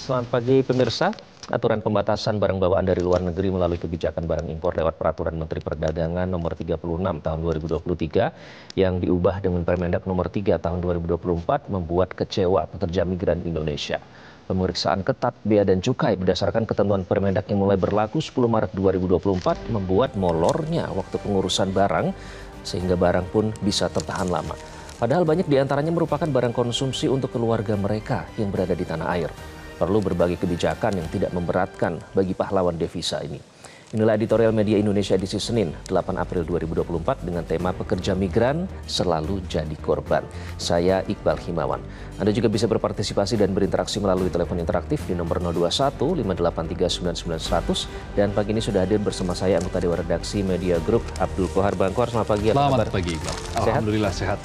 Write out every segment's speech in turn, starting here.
Selamat pagi pemirsa. Aturan pembatasan barang bawaan dari luar negeri melalui kebijakan barang impor lewat Peraturan Menteri Perdagangan Nomor 36 Tahun 2023 yang diubah dengan Permendak Nomor 3 Tahun 2024 membuat kecewa pekerja migran Indonesia. Pemeriksaan ketat bea dan cukai berdasarkan ketentuan Permendak yang mulai berlaku 10 Maret 2024 membuat molornya waktu pengurusan barang sehingga barang pun bisa tertahan lama. Padahal banyak diantaranya merupakan barang konsumsi untuk keluarga mereka yang berada di tanah air. Perlu berbagai kebijakan yang tidak memberatkan bagi pahlawan devisa ini. Inilah editorial Media Indonesia edisi Senin, 8 April 2024 dengan tema Pekerja Migran Selalu Jadi Korban. Saya Iqbal Himawan. Anda juga bisa berpartisipasi dan berinteraksi melalui telepon interaktif di nomor 021 583 99 100. Dan pagi ini sudah hadir bersama saya anggota Dewan Redaksi Media Group Abdul Kohar. Bang Kohar, selamat pagi. Selamat pagi, Iqbal. Alhamdulillah sehat.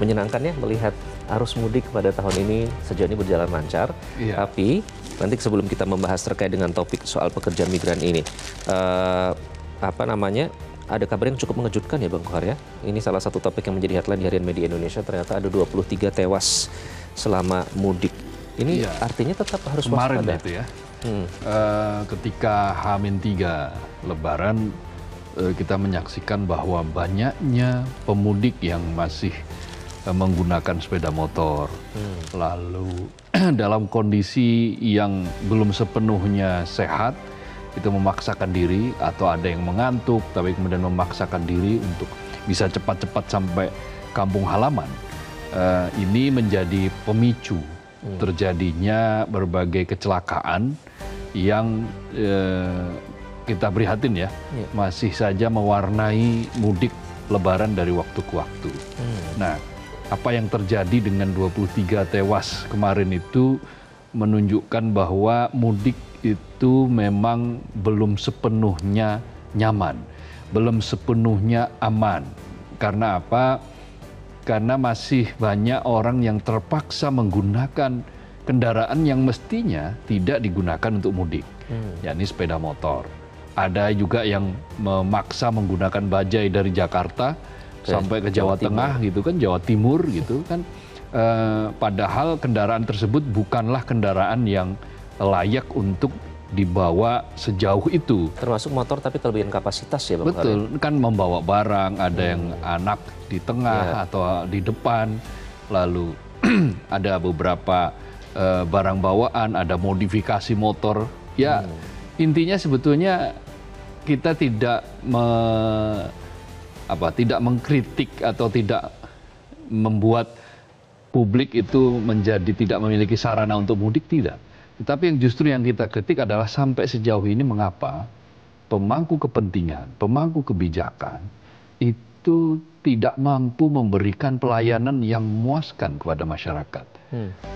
Menyenangkan ya melihat arus mudik pada tahun ini sejauh ini berjalan lancar. Iya. Tapi nanti sebelum kita membahas terkait dengan topik soal pekerja migran ini, ada kabar yang cukup mengejutkan ya Bang Kohar ya. Ini salah satu topik yang menjadi headline di Harian Media Indonesia, ternyata ada 23 tewas selama mudik. Ini artinya tetap harus waspada. Kemarin itu ya, ketika H-3 Lebaran, kita menyaksikan bahwa banyaknya pemudik yang masih menggunakan sepeda motor, lalu dalam kondisi yang belum sepenuhnya sehat, itu memaksakan diri, atau ada yang mengantuk, tapi kemudian memaksakan diri untuk bisa cepat-cepat sampai kampung halaman. Ini menjadi pemicu terjadinya berbagai kecelakaan yang kita prihatin ya, masih saja mewarnai mudik Lebaran dari waktu ke waktu. Nah, apa yang terjadi dengan 23 tewas kemarin itu menunjukkan bahwa mudik itu memang belum sepenuhnya nyaman, belum sepenuhnya aman. Karena apa? Karena masih banyak orang yang terpaksa menggunakan kendaraan yang mestinya tidak digunakan untuk mudik, yakni sepeda motor. Ada juga yang memaksa menggunakan bajai dari Jakarta sampai ke Jawa Tengah gitu kan, Jawa Timur gitu kan. Padahal kendaraan tersebut bukanlah kendaraan yang layak untuk dibawa sejauh itu. Termasuk motor tapi kelebihan kapasitas ya Bang. Betul, kan membawa barang, ada yang anak di tengah atau di depan, lalu ada beberapa barang bawaan, ada modifikasi motor. Ya, intinya sebetulnya kita tidak tidak mengkritik atau tidak membuat publik itu menjadi tidak memiliki sarana untuk mudik, tidak. Tetapi yang justru yang kita kritik adalah sampai sejauh ini mengapa pemangku kepentingan, pemangku kebijakan itu tidak mampu memberikan pelayanan yang memuaskan kepada masyarakat.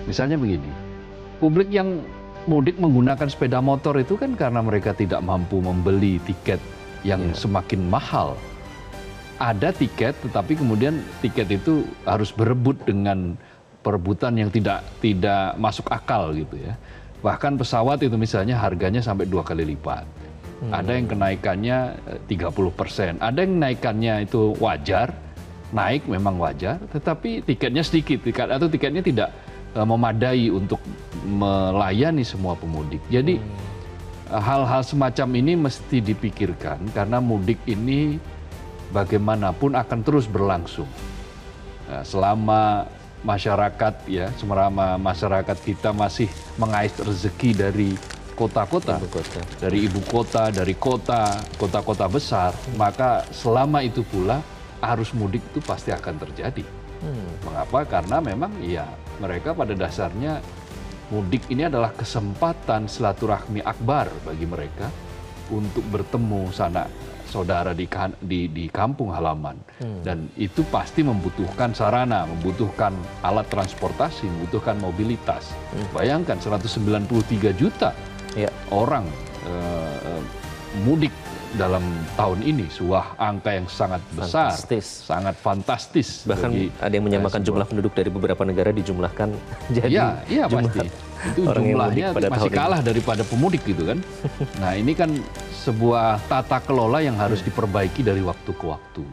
Misalnya begini, publik yang mudik menggunakan sepeda motor itu kan karena mereka tidak mampu membeli tiket yang semakin mahal. Ada tiket, tetapi kemudian tiket itu harus berebut dengan perebutan yang tidak masuk akal gitu ya. Bahkan pesawat itu misalnya harganya sampai 2 kali lipat. Ada yang kenaikannya 30%, ada yang kenaikannya itu wajar, naik memang wajar, tetapi tiketnya sedikit, atau tiketnya tidak memadai untuk melayani semua pemudik. Jadi hal-hal semacam ini mesti dipikirkan karena mudik ini bagaimanapun akan terus berlangsung. Selama masyarakat kita masih mengais rezeki dari kota-kota, dari ibu kota, dari kota-kota besar, maka selama itu pula arus mudik itu pasti akan terjadi. Mengapa? Karena memang mereka pada dasarnya mudik ini adalah kesempatan silaturahmi akbar bagi mereka untuk bertemu saudara di kampung halaman. Dan itu pasti membutuhkan sarana, membutuhkan alat transportasi, membutuhkan mobilitas. Bayangkan 193 juta orang mudik dalam tahun ini, sebuah angka yang sangat besar, sangat fantastis. Bahkan ada yang menyamakan jumlah penduduk dari beberapa negara dijumlahkan jadi pasti. Itu jumlahnya masih kalah daripada pemudik gitu kan. Nah, ini kan sebuah tata kelola yang harus diperbaiki dari waktu ke waktu.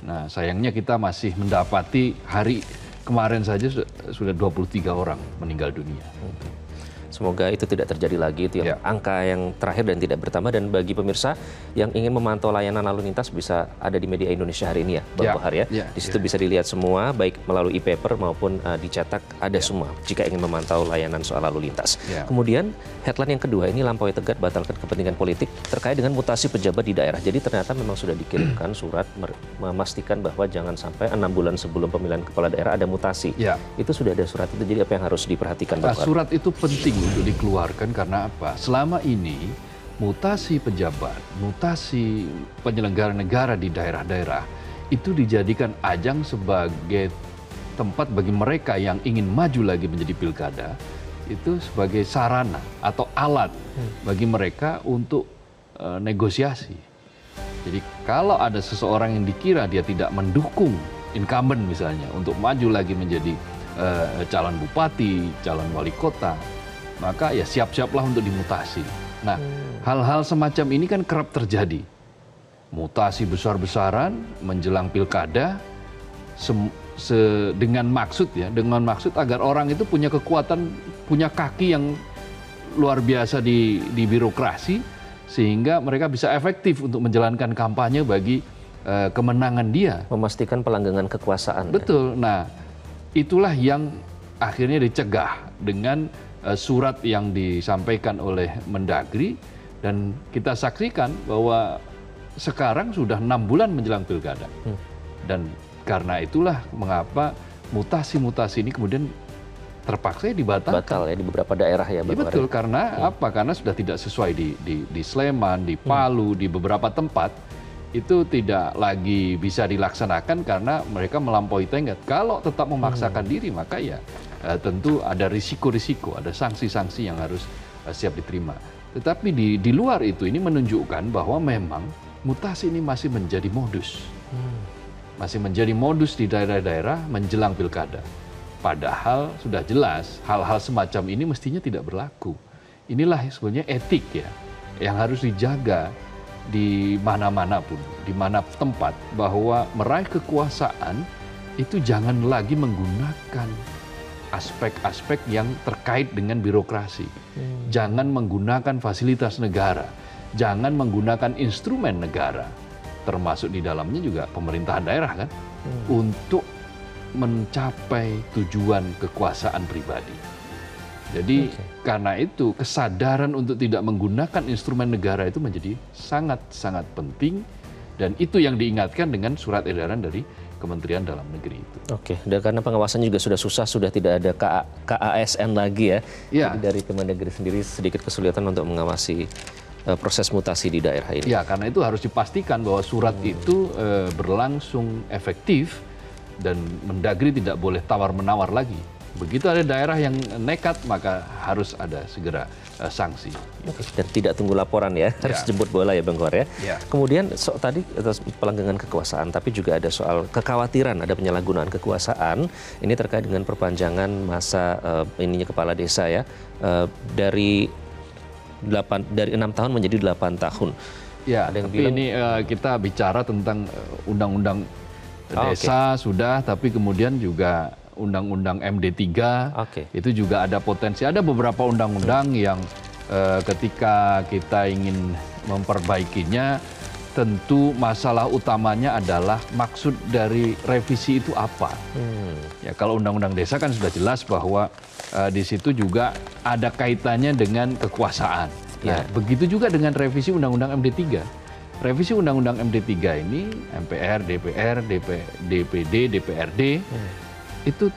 Nah, sayangnya kita masih mendapati hari kemarin saja sudah 23 orang meninggal dunia. Semoga itu tidak terjadi lagi. Itu yang angka yang terakhir dan tidak bertambah. Dan bagi pemirsa yang ingin memantau layanan lalu lintas bisa ada di Media Indonesia hari ini ya, Bang Bohar ya. Di situ bisa dilihat semua, baik melalui e-paper maupun dicetak, ada semua jika ingin memantau layanan soal lalu lintas. Kemudian headline yang kedua ini, Lampaui Tegat batalkan kepentingan politik terkait dengan mutasi pejabat di daerah. Jadi ternyata memang sudah dikirimkan surat memastikan bahwa jangan sampai 6 bulan sebelum pemilihan kepala daerah ada mutasi. Itu sudah ada surat itu, jadi apa yang harus diperhatikan, Bang Bohar? Surat itu penting untuk dikeluarkan karena apa? Selama ini mutasi pejabat, mutasi penyelenggara negara di daerah-daerah itu dijadikan ajang sebagai tempat bagi mereka yang ingin maju lagi menjadi pilkada, itu sebagai sarana atau alat bagi mereka untuk negosiasi. Jadi kalau ada seseorang yang dikira dia tidak mendukung incumbent misalnya untuk maju lagi menjadi calon bupati, calon wali kota, maka ya siap-siaplah untuk dimutasi. Nah, hal-hal semacam ini kan kerap terjadi. Mutasi besar-besaran menjelang pilkada dengan maksud agar orang itu punya kekuatan, punya kaki yang luar biasa di birokrasi, sehingga mereka bisa efektif untuk menjalankan kampanye bagi kemenangan dia. Memastikan pelanggengan kekuasaan. Betul. Nah, itulah yang akhirnya dicegah dengan surat yang disampaikan oleh Mendagri, dan kita saksikan bahwa sekarang sudah 6 bulan menjelang pilkada. Dan karena itulah mengapa mutasi-mutasi ini kemudian terpaksa dibatalkan. Batal ya di beberapa daerah ya, Bang Bohar. Betul, karena apa? Karena sudah tidak sesuai di Sleman, di Palu, di beberapa tempat itu tidak lagi bisa dilaksanakan karena mereka melampaui tenggat. Kalau tetap memaksakan diri, maka ya tentu ada risiko-risiko, ada sanksi-sanksi yang harus siap diterima. Tetapi di luar itu, ini menunjukkan bahwa memang mutasi ini masih menjadi modus. Masih menjadi modus di daerah-daerah menjelang pilkada. Padahal sudah jelas hal-hal semacam ini mestinya tidak berlaku. Inilah sebenarnya etik ya, yang harus dijaga di mana-mana pun, di mana tempat, bahwa meraih kekuasaan itu jangan lagi menggunakan aspek-aspek yang terkait dengan birokrasi. Jangan menggunakan fasilitas negara, jangan menggunakan instrumen negara, termasuk di dalamnya juga pemerintahan daerah kan, untuk mencapai tujuan kekuasaan pribadi. Jadi karena itu kesadaran untuk tidak menggunakan instrumen negara itu menjadi sangat-sangat penting, dan itu yang diingatkan dengan surat edaran dari Kementerian Dalam Negeri itu. Dan karena pengawasannya juga sudah susah, sudah tidak ada KASN lagi ya. Jadi dari Kemendagri sendiri sedikit kesulitan untuk mengawasi proses mutasi di daerah ini. Ya, karena itu harus dipastikan bahwa surat itu berlangsung efektif dan Mendagri tidak boleh tawar-menawar lagi. Begitu ada daerah yang nekat, maka harus ada segera sanksi. Dan tidak tunggu laporan ya, harus jemput bola ya, Bang Bohar ya. Kemudian tadi atas pelanggengan kekuasaan, tapi juga ada soal kekhawatiran ada penyalahgunaan kekuasaan. Ini terkait dengan perpanjangan masa ininya kepala desa ya, dari 6 tahun menjadi 8 tahun. Ya, ada yang bilang, ini kita bicara tentang undang-undang desa sudah, tapi kemudian juga undang-undang MD3 itu juga ada potensi. Ada beberapa undang-undang yang ketika kita ingin memperbaikinya, tentu masalah utamanya adalah maksud dari revisi itu apa. Ya, kalau undang-undang desa kan sudah jelas bahwa di situ juga ada kaitannya dengan kekuasaan. Nah, begitu juga dengan revisi undang-undang MD3. Revisi undang-undang MD3 ini MPR, DPR, DPD, DPRD itu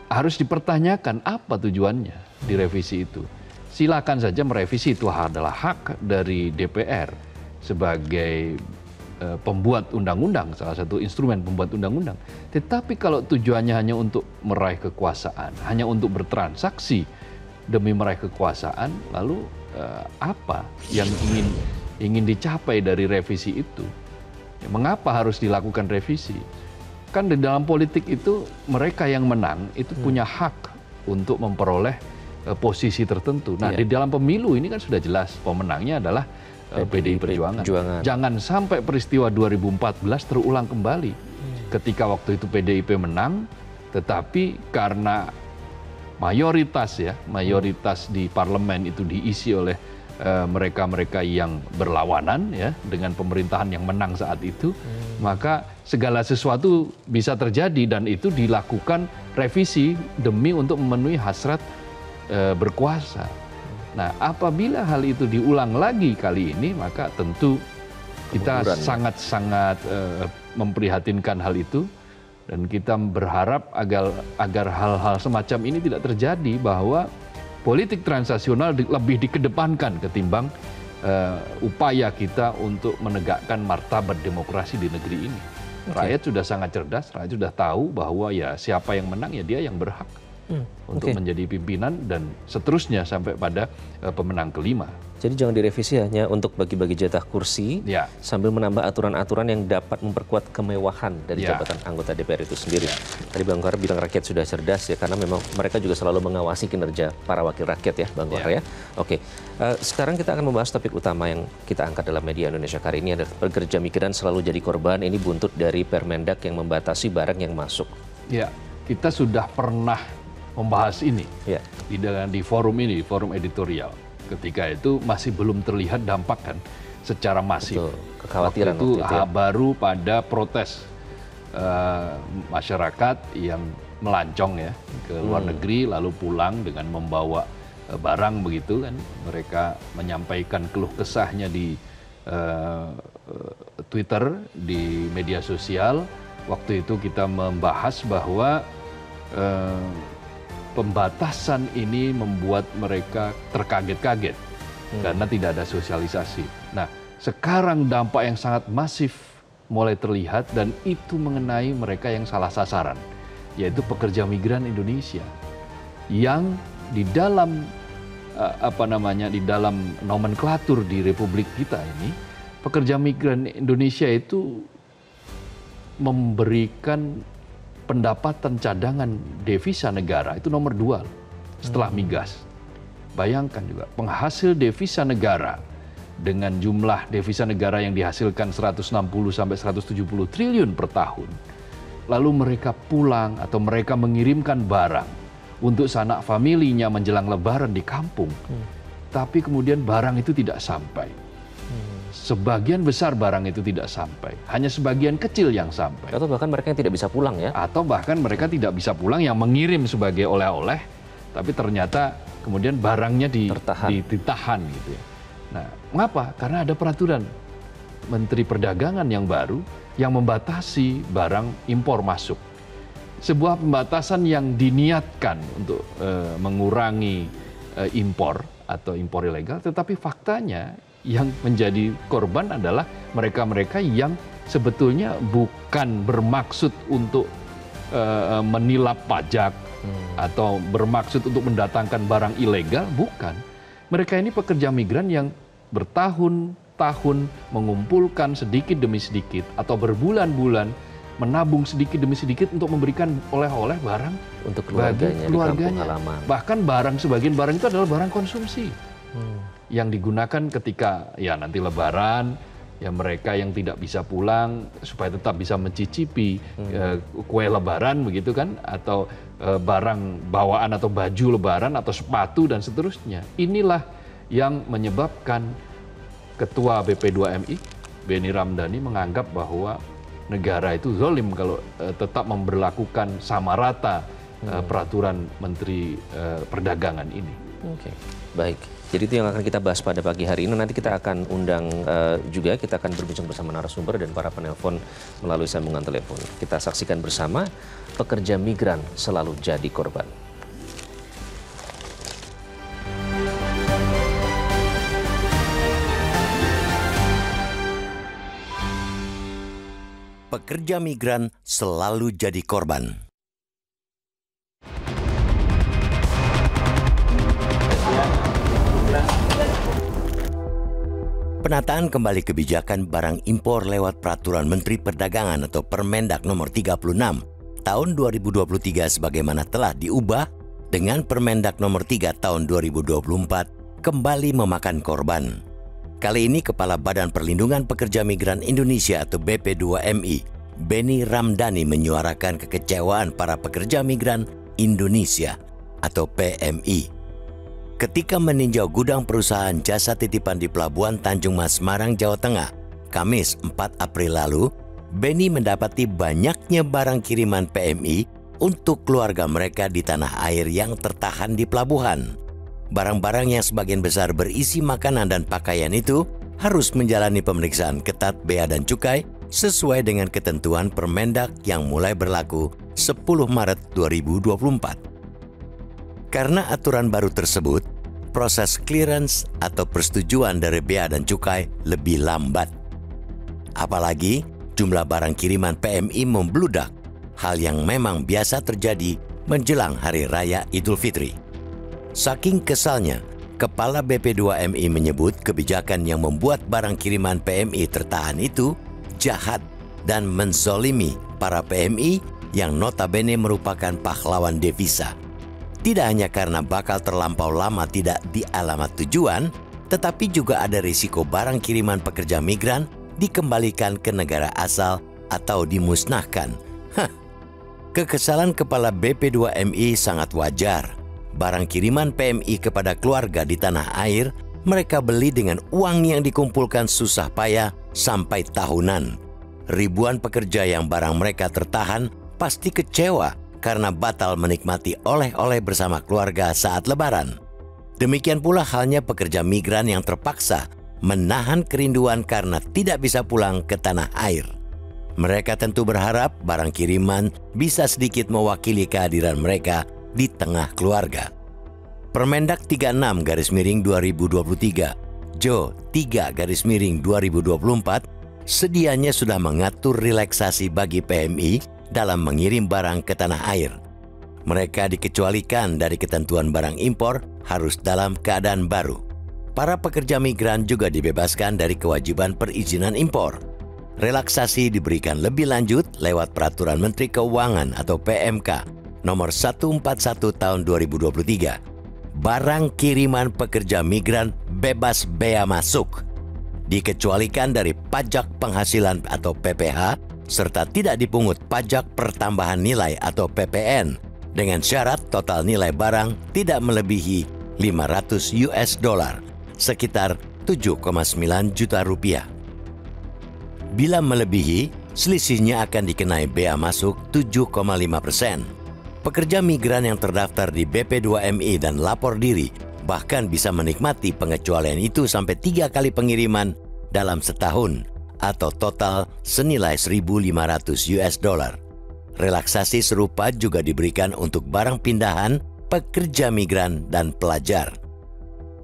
harus dipertanyakan apa tujuannya di revisi itu. Silakan saja merevisi, itu adalah hak dari DPR sebagai pembuat undang-undang, salah satu instrumen pembuat undang-undang. Tetapi kalau tujuannya hanya untuk meraih kekuasaan, hanya untuk bertransaksi demi meraih kekuasaan, lalu apa yang ingin dicapai dari revisi itu? Ya, mengapa harus dilakukan revisi? Kan di dalam politik itu mereka yang menang itu punya hak untuk memperoleh posisi tertentu. Nah, di dalam pemilu ini kan sudah jelas pemenangnya adalah PDI Perjuangan. Jangan sampai peristiwa 2014 terulang kembali. Ketika waktu itu PDIP menang, tetapi karena mayoritas di parlemen itu diisi oleh mereka-mereka yang berlawanan ya dengan pemerintahan yang menang saat itu, maka segala sesuatu bisa terjadi dan itu dilakukan revisi demi untuk memenuhi hasrat berkuasa. Nah, apabila hal itu diulang lagi kali ini, maka tentu kita sangat-sangat memprihatinkan hal itu. Dan kita berharap agar hal-hal semacam ini tidak terjadi, bahwa politik transaksional lebih dikedepankan ketimbang upaya kita untuk menegakkan martabat demokrasi di negeri ini. Rakyat sudah sangat cerdas, rakyat sudah tahu bahwa ya siapa yang menang ya dia yang berhak untuk menjadi pimpinan dan seterusnya sampai pada pemenang kelima. Jadi jangan direvisi hanya untuk bagi-bagi jatah kursi, sambil menambah aturan-aturan yang dapat memperkuat kemewahan dari jabatan anggota DPR itu sendiri. Tadi Bang Kohar bilang rakyat sudah cerdas ya, karena memang mereka juga selalu mengawasi kinerja para wakil rakyat ya, Bang Kohar ya. Oke, sekarang kita akan membahas topik utama yang kita angkat dalam media Indonesia kali ini adalah pekerja migran selalu jadi korban. Ini buntut dari Permendak yang membatasi barang yang masuk. Ya, kita sudah pernah membahas ini di forum ini, forum editorial. Ketika itu masih belum terlihat dampak kan secara masif. Betul, kekhawatiran waktu itu baru pada protes masyarakat yang melancong ya ke luar negeri lalu pulang dengan membawa barang begitu kan. Mereka menyampaikan keluh kesahnya di Twitter, di media sosial. Waktu itu kita membahas bahwa pembatasan ini membuat mereka terkaget-kaget karena tidak ada sosialisasi. Nah, sekarang dampak yang sangat masif mulai terlihat dan itu mengenai mereka yang salah sasaran, yaitu pekerja migran Indonesia yang di dalam di dalam nomenklatur di Republik kita ini, pekerja migran Indonesia itu memberikan pendapatan cadangan devisa negara itu nomor 2 setelah migas. Bayangkan juga penghasil devisa negara dengan jumlah devisa negara yang dihasilkan 160 sampai 170 triliun per tahun. Lalu mereka pulang atau mereka mengirimkan barang untuk sanak familinya menjelang lebaran di kampung. Tapi kemudian barang itu tidak sampai. Sebagian besar barang itu tidak sampai, hanya sebagian kecil yang sampai. Atau bahkan mereka yang tidak bisa pulang ya? Atau bahkan mereka tidak bisa pulang yang mengirim sebagai oleh-oleh, tapi ternyata kemudian barangnya ditahan gitu ya. Nah, mengapa? Karena ada peraturan Menteri Perdagangan yang baru yang membatasi barang impor masuk. Sebuah pembatasan yang diniatkan untuk mengurangi impor atau impor ilegal, tetapi faktanya yang menjadi korban adalah mereka-mereka yang sebetulnya bukan bermaksud untuk menilap pajak atau bermaksud untuk mendatangkan barang ilegal, bukan. Mereka ini pekerja migran yang bertahun-tahun mengumpulkan sedikit demi sedikit atau berbulan-bulan menabung sedikit demi sedikit untuk memberikan oleh-oleh barang untuk keluarganya. Di kampung halaman. Bahkan sebagian barang itu adalah barang konsumsi. Yang digunakan ketika ya nanti lebaran, ya mereka yang tidak bisa pulang supaya tetap bisa mencicipi kue lebaran begitu kan, atau barang bawaan atau baju lebaran atau sepatu dan seterusnya. Inilah yang menyebabkan Ketua BP2MI Beni Ramdhani menganggap bahwa negara itu zalim kalau tetap memberlakukan sama rata peraturan Menteri Perdagangan ini. Oke, baik. Jadi itu yang akan kita bahas pada pagi hari ini. Nanti kita akan undang juga, kita akan berbincang bersama narasumber dan para penelpon melalui sambungan telepon. Kita saksikan bersama, pekerja migran selalu jadi korban. Pekerja migran selalu jadi korban. Penataan kembali kebijakan barang impor lewat Peraturan Menteri Perdagangan atau Permendak nomor 36 tahun 2023 sebagaimana telah diubah dengan Permendak nomor 3 tahun 2024 kembali memakan korban. Kali ini Kepala Badan Perlindungan Pekerja Migran Indonesia atau BP2MI, Beni Ramdhani menyuarakan kekecewaan para pekerja migran Indonesia atau PMI. Ketika meninjau gudang perusahaan jasa titipan di Pelabuhan Tanjung Mas, Semarang, Jawa Tengah, Kamis 4 April lalu, Beni mendapati banyaknya barang kiriman PMI untuk keluarga mereka di tanah air yang tertahan di pelabuhan. Barang-barang yang sebagian besar berisi makanan dan pakaian itu harus menjalani pemeriksaan ketat Bea dan Cukai sesuai dengan ketentuan Permendak yang mulai berlaku 10 Maret 2024. Karena aturan baru tersebut, proses clearance atau persetujuan dari Bea dan Cukai lebih lambat. Apalagi jumlah barang kiriman PMI membludak, hal yang memang biasa terjadi menjelang Hari Raya Idul Fitri. Saking kesalnya, Kepala BP2MI menyebut kebijakan yang membuat barang kiriman PMI tertahan itu jahat dan menzolimi para PMI yang notabene merupakan pahlawan devisa. Tidak hanya karena bakal terlampau lama tidak di alamat tujuan, tetapi juga ada risiko barang kiriman pekerja migran dikembalikan ke negara asal atau dimusnahkan. Kekesalan Kepala BP2MI sangat wajar. Barang kiriman PMI kepada keluarga di tanah air mereka beli dengan uang yang dikumpulkan susah payah sampai tahunan. Ribuan pekerja yang barang mereka tertahan pasti kecewa karena batal menikmati oleh-oleh bersama keluarga saat Lebaran. Demikian pula halnya pekerja migran yang terpaksa menahan kerinduan karena tidak bisa pulang ke tanah air. Mereka tentu berharap barang kiriman bisa sedikit mewakili kehadiran mereka di tengah keluarga. Permendak 36/2023 Jo 3/2024 sedianya sudah mengatur relaksasi bagi PMI dalam mengirim barang ke tanah air. Mereka dikecualikan dari ketentuan barang impor harus dalam keadaan baru. Para pekerja migran juga dibebaskan dari kewajiban perizinan impor. Relaksasi diberikan lebih lanjut lewat Peraturan Menteri Keuangan atau PMK nomor 141 tahun 2023. Barang kiriman pekerja migran bebas bea masuk, dikecualikan dari pajak penghasilan atau PPH, serta tidak dipungut pajak pertambahan nilai atau PPN dengan syarat total nilai barang tidak melebihi $500, sekitar 7,9 juta rupiah. Bila melebihi, selisihnya akan dikenai bea masuk 7,5%. Pekerja migran yang terdaftar di BP2MI dan lapor diri bahkan bisa menikmati pengecualian itu sampai 3 kali pengiriman dalam setahun, atau total senilai $1.500. Relaksasi serupa juga diberikan untuk barang pindahan, pekerja migran, dan pelajar.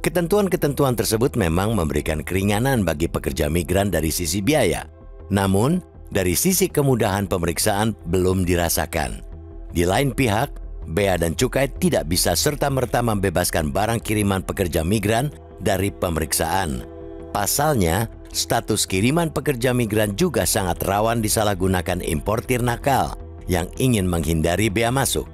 Ketentuan-ketentuan tersebut memang memberikan keringanan bagi pekerja migran dari sisi biaya. Namun, dari sisi kemudahan pemeriksaan belum dirasakan. Di lain pihak, Bea dan Cukai tidak bisa serta-merta membebaskan barang kiriman pekerja migran dari pemeriksaan. Pasalnya, status kiriman pekerja migran juga sangat rawan disalahgunakan importir nakal yang ingin menghindari bea masuk.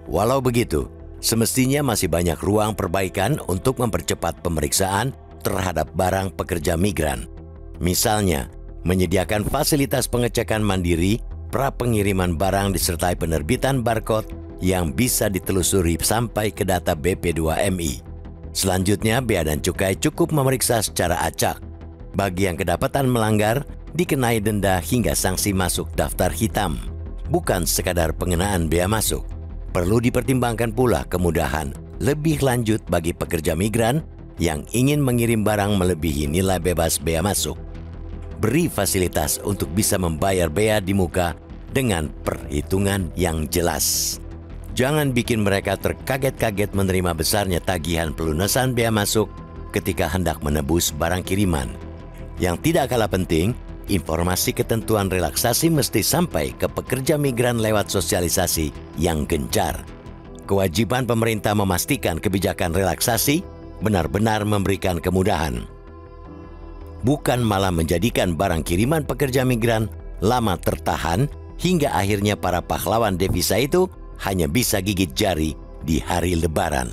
Walau begitu, semestinya masih banyak ruang perbaikan untuk mempercepat pemeriksaan terhadap barang pekerja migran. Misalnya, menyediakan fasilitas pengecekan mandiri pra-pengiriman barang disertai penerbitan barcode yang bisa ditelusuri sampai ke data BP2MI. Selanjutnya, Bea dan Cukai cukup memeriksa secara acak. Bagi yang kedapatan melanggar, dikenai denda hingga sanksi masuk daftar hitam, bukan sekadar pengenaan bea masuk. Perlu dipertimbangkan pula kemudahan lebih lanjut bagi pekerja migran yang ingin mengirim barang melebihi nilai bebas bea masuk. Beri fasilitas untuk bisa membayar bea di muka dengan perhitungan yang jelas. Jangan bikin mereka terkaget-kaget menerima besarnya tagihan pelunasan bea masuk ketika hendak menebus barang kiriman. Yang tidak kalah penting, informasi ketentuan relaksasi mesti sampai ke pekerja migran lewat sosialisasi yang gencar. Kewajiban pemerintah memastikan kebijakan relaksasi benar-benar memberikan kemudahan, bukan malah menjadikan barang kiriman pekerja migran lama tertahan hingga akhirnya para pahlawan devisa itu hanya bisa gigit jari di hari Lebaran.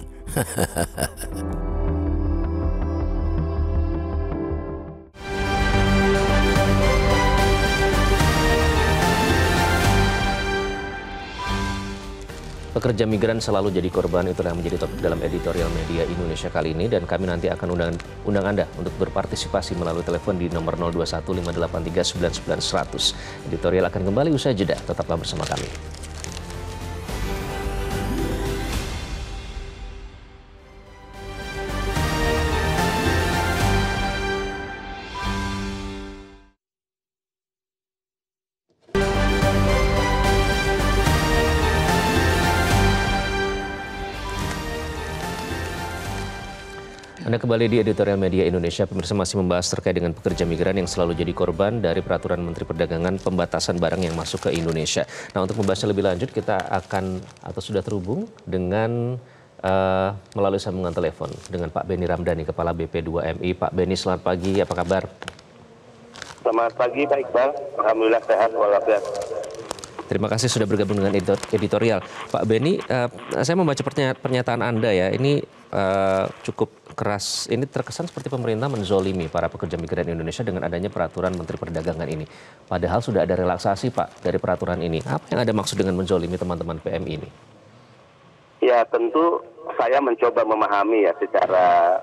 Pekerja migran selalu jadi korban, itulah yang menjadi topik dalam editorial media Indonesia kali ini, dan kami nanti akan undang Anda untuk berpartisipasi melalui telepon di nomor 0215839900. Editorial akan kembali usai jeda, tetaplah bersama kami. Anda kembali di editorial media Indonesia. Pemirsa, masih membahas terkait dengan pekerja migran yang selalu jadi korban dari peraturan Menteri Perdagangan pembatasan barang yang masuk ke Indonesia. Nah, untuk membahasnya lebih lanjut, kita akan atau sudah terhubung dengan melalui sambungan telepon dengan Pak Beni Ramdhani, Kepala BP2MI. Pak Beni, selamat pagi. Apa kabar? Selamat pagi, Pak Iqbal. Alhamdulillah sehat walafiat. Terima kasih sudah bergabung dengan editorial. Pak Beni, saya membaca pernyataan Anda ya. Ini cukup keras. Ini terkesan seperti pemerintah menzolimi para pekerja migran Indonesia dengan adanya peraturan Menteri Perdagangan ini. Padahal sudah ada relaksasi, Pak, dari peraturan ini. Apa yang Anda maksud dengan menzolimi teman-teman PMI ini? Ya, tentu saya mencoba memahami ya secara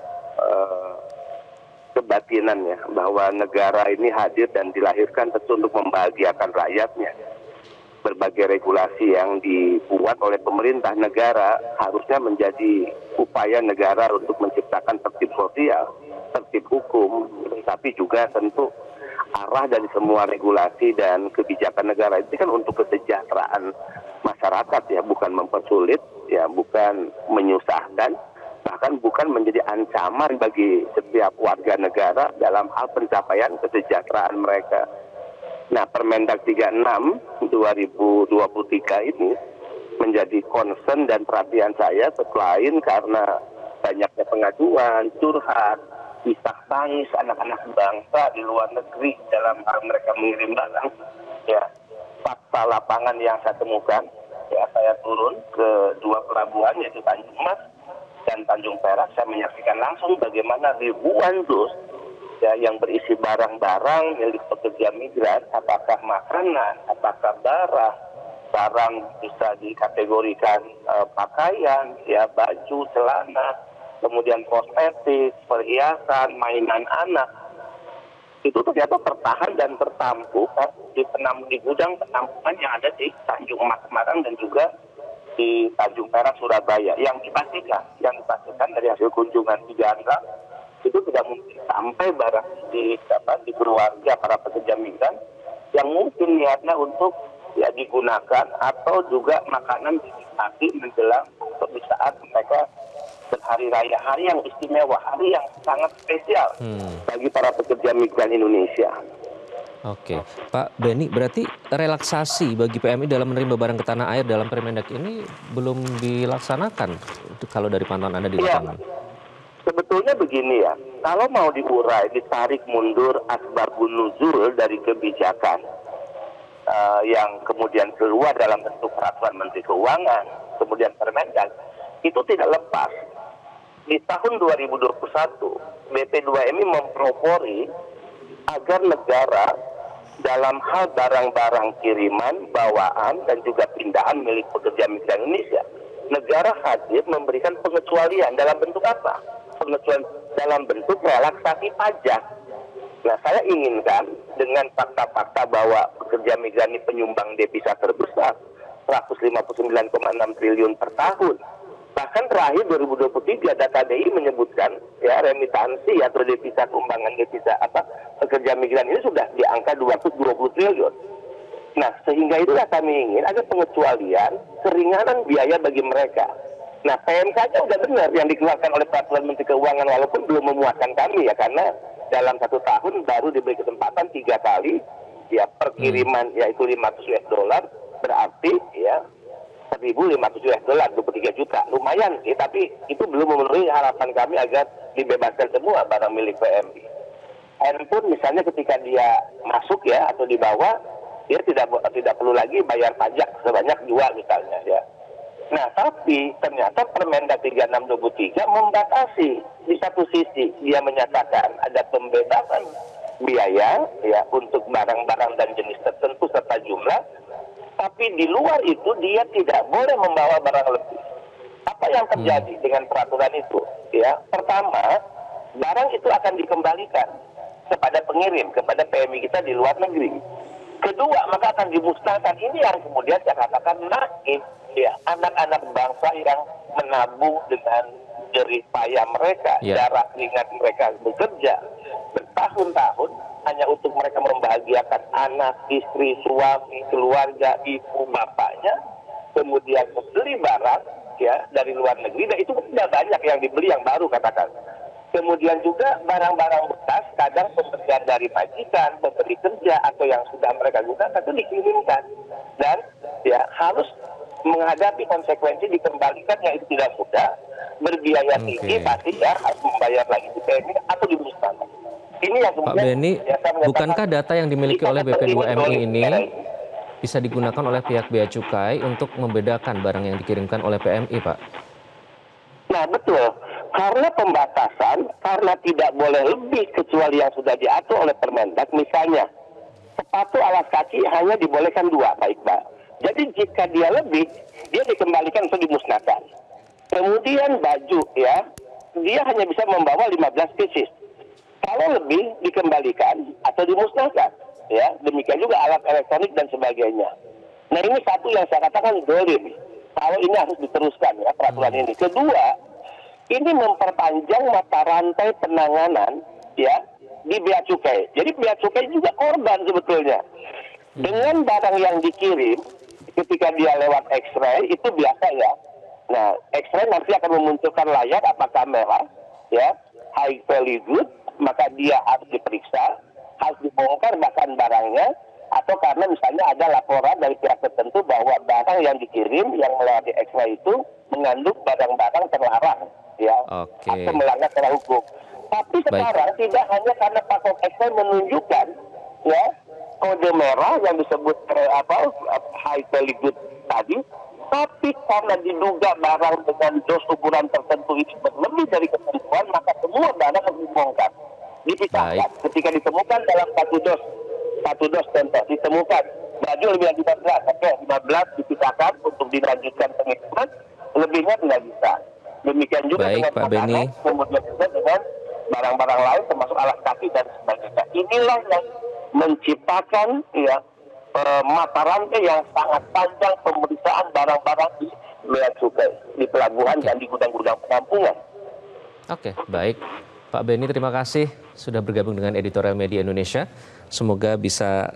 kebatinan ya, bahwa negara ini hadir dan dilahirkan tentu untuk membahagiakan rakyatnya. Berbagai regulasi yang dibuat oleh pemerintah negara harusnya menjadi upaya negara untuk menciptakan tertib sosial, tertib hukum, tapi juga tentu arah dari semua regulasi dan kebijakan negara itu kan untuk kesejahteraan masyarakat ya, bukan mempersulit ya, bukan menyusahkan, bahkan bukan menjadi ancaman bagi setiap warga negara dalam hal pencapaian kesejahteraan mereka. Nah, Permendag 36 2023 ini menjadi concern dan perhatian saya, selain karena banyaknya pengaduan, curhat, kisah tangis anak-anak bangsa di luar negeri dalam hal mereka mengirim barang. Ya, fakta lapangan yang saya temukan, ya, saya turun ke dua pelabuhan yaitu Tanjung Mas dan Tanjung Perak. Saya menyaksikan langsung bagaimana ribuan dus ya, yang berisi barang-barang milik pekerja migran, apakah makanan, apakah barang bisa dikategorikan pakaian, ya, baju, celana, kemudian kosmetik, perhiasan, mainan anak. Itu ternyata tertahan dan tertampung di gudang penampungan yang ada di Tanjung Mas Semarang dan juga di Tanjung Perak Surabaya. Yang dipastikan dari hasil kunjungan 3 hari itu tidak mungkin sampai barang di keluarga para pekerja migran yang mungkin niatnya untuk ya digunakan atau juga makanan dinikmati menjelang untuk di saat mereka berhari raya, hari yang istimewa, hari yang sangat spesial bagi para pekerja migran Indonesia. Oke, Pak Beni, berarti relaksasi bagi PMI dalam menerima barang ke tanah air dalam Permendag ini belum dilaksanakan kalau dari pantauan Anda di lapangan? Ya. Sebetulnya begini ya, kalau mau diurai, ditarik mundur asbabun nuzul dari kebijakan yang kemudian keluar dalam bentuk peraturan Menteri Keuangan, kemudian Permendag, itu tidak lepas. Di tahun 2021, BP2MI mempropori agar negara dalam hal barang-barang kiriman, bawaan, dan juga pindahan milik pekerja migran Indonesia, negara hadir memberikan pengecualian dalam bentuk apa? Pengecualian dalam bentuk relaksasi pajak. Nah, saya inginkan dengan fakta-fakta bahwa pekerja migran ini penyumbang devisa terbesar, 159,6 triliun per tahun. Bahkan terakhir 2023 data DI menyebutkan ya remitansi atau devisa sumbangan devisa pekerja migran ini sudah di angka 220 triliun. Nah, sehingga itulah kami ingin ada pengecualian, keringanan biaya bagi mereka. Nah, PMK-nya udah benar yang dikeluarkan oleh peraturan Menteri Keuangan, walaupun belum memuaskan kami ya, karena dalam 1 tahun baru diberi kesempatan 3 kali ya perkiriman yaitu $500, berarti ya 1.500 US, 23 juta. Lumayan sih, tapi itu belum memenuhi harapan kami agar dibebaskan semua barang milik PMI. Handphone misalnya ketika dia masuk ya atau dibawa, dia tidak perlu lagi bayar pajak sebanyak 2 misalnya ya. Nah, tapi ternyata Permendag 36/23 membatasi. Di satu sisi dia menyatakan ada pembebasan biaya ya untuk barang-barang dan jenis tertentu serta jumlah, tapi di luar itu dia tidak boleh membawa barang lebih. Apa yang terjadi dengan peraturan itu? Ya, pertama, barang itu akan dikembalikan kepada pengirim, kepada PMI kita di luar negeri. Kedua, maka akan dimusnahkan. Ini yang kemudian saya katakan naif, ya, anak-anak bangsa yang menabung dengan jerih payah mereka, darah keringat mereka bekerja bertahun-tahun hanya untuk mereka membahagiakan anak, istri, suami, keluarga, ibu, bapaknya, kemudian membeli barang ya dari luar negeri, dan itu tidak banyak yang dibeli yang baru katakan. Kemudian juga barang-barang bekas, kadang pemberian dari majikan, pemberi kerja atau yang sudah mereka gunakan itu dikirimkan, dan ya harus menghadapi konsekuensi dikembalikan yang itu tidak mudah, berbiaya tinggi, pasti ya harus membayar lagi di PMI atau dimusnahkan. Ini yang kemudian, Pak Beni, ya, bukankah data yang dimiliki oleh BP2MI ini bisa digunakan oleh pihak Bea Cukai untuk membedakan barang yang dikirimkan oleh PMI, Pak? Nah, betul. Karena pembatasan, karena tidak boleh lebih kecuali yang sudah diatur oleh Permendak, misalnya sepatu alas kaki hanya dibolehkan 2, Pak Iqbal. Jadi jika dia lebih, dia dikembalikan atau dimusnahkan. Kemudian baju, ya, dia hanya bisa membawa 15 pieces. Kalau lebih dikembalikan atau dimusnahkan, ya, demikian juga alat elektronik dan sebagainya. Nah, ini satu yang saya katakan dolim. Kalau ini harus diteruskan ya peraturan ini. Kedua, ini memperpanjang mata rantai penanganan ya di Bea Cukai. Jadi Bea Cukai juga korban sebetulnya. Dengan barang yang dikirim ketika dia lewat X-ray itu biasa ya. Nah, X-ray nanti akan memunculkan layar apa kamera ya, high value good, maka dia harus diperiksa, harus dibongkar bahkan barangnya, atau karena misalnya ada laporan dari pihak tertentu bahwa barang yang dikirim yang melewati X-ray itu mengandung barang-barang terlarang, ya, atau melanggar secara hukum. Tapi sekarang tidak hanya karena paspor X-ray menunjukkan, ya, kode merah yang disebut high value good tadi, tapi karena diduga barang dengan dos ukuran tertentu itu berlebih dari ketentuan, maka semua barang harus dibongkar, dipisahkan. Ketika ditemukan dalam satu dos contoh, ditemukan baju lebih dari 15, oke, 15 dipisahkan untuk dilanjutkan pengiriman, lebihnya tidak bisa. Demikian juga dengan makanan, kemudian juga dengan barang-barang lain termasuk alas kaki dan sebagainya. Inilah yang menciptakan ya mata rantai yang sangat panjang pemeriksaan barang-barang di Bea Cukai, di pelabuhan dan di gudang-gudang penampungan. Oke, baik. Pak Beni, terima kasih sudah bergabung dengan Editorial Media Indonesia. Semoga bisa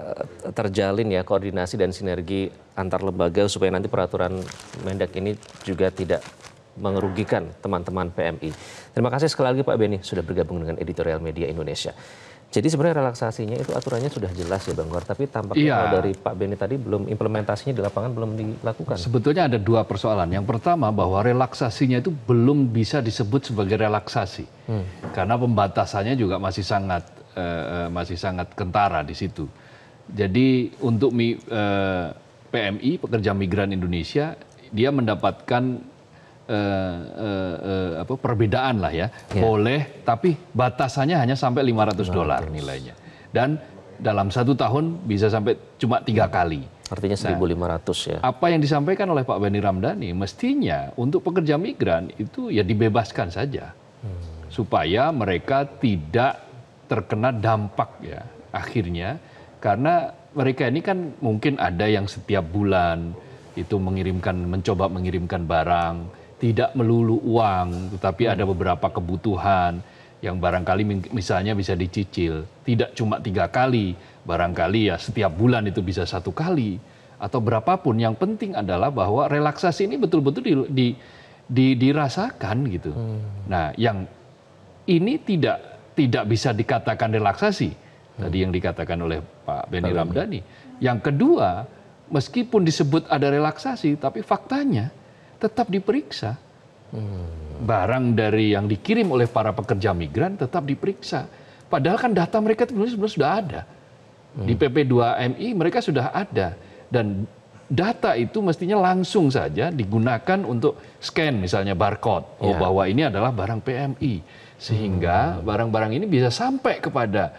terjalin ya koordinasi dan sinergi antar lembaga supaya nanti peraturan Mendak ini juga tidak merugikan teman-teman PMI. Terima kasih sekali lagi Pak Beni sudah bergabung dengan Editorial Media Indonesia. Jadi sebenarnya relaksasinya itu aturannya sudah jelas ya Bang Gor, tapi tampaknya kalau dari Pak Beni tadi belum implementasinya di lapangan belum dilakukan. Sebetulnya ada dua persoalan. Yang pertama bahwa relaksasinya itu belum bisa disebut sebagai relaksasi. Karena pembatasannya juga masih sangat kentara di situ. Jadi untuk PMI, pekerja migran Indonesia, dia mendapatkan perbedaan lah ya. Boleh, tapi batasannya hanya sampai $500 nilainya. Dan dalam 1 tahun bisa sampai cuma 3 kali. Artinya 1.500 ya. Apa yang disampaikan oleh Pak Benny Ramdhani, mestinya untuk pekerja migran itu ya dibebaskan saja. Supaya mereka tidak terkena dampak ya akhirnya. Karena mereka ini kan mungkin ada yang setiap bulan itu mencoba mengirimkan barang. Tidak melulu uang, tetapi ada beberapa kebutuhan yang barangkali misalnya bisa dicicil. Tidak cuma 3 kali, barangkali ya setiap bulan itu bisa 1 kali. Atau berapapun, yang penting adalah bahwa relaksasi ini betul-betul dirasakan gitu. Nah, yang ini tidak bisa dikatakan relaksasi, tadi yang dikatakan oleh Pak Benny Ramdhani. Yang kedua, meskipun disebut ada relaksasi, tapi faktanya tetap diperiksa. Barang dari yang dikirim oleh para pekerja migran tetap diperiksa. Padahal kan data mereka sebenarnya sudah ada. Di PP2MI mereka sudah ada. Dan data itu mestinya langsung saja digunakan untuk scan misalnya barcode. Bahwa ini adalah barang PMI. Sehingga barang-barang ini bisa sampai kepada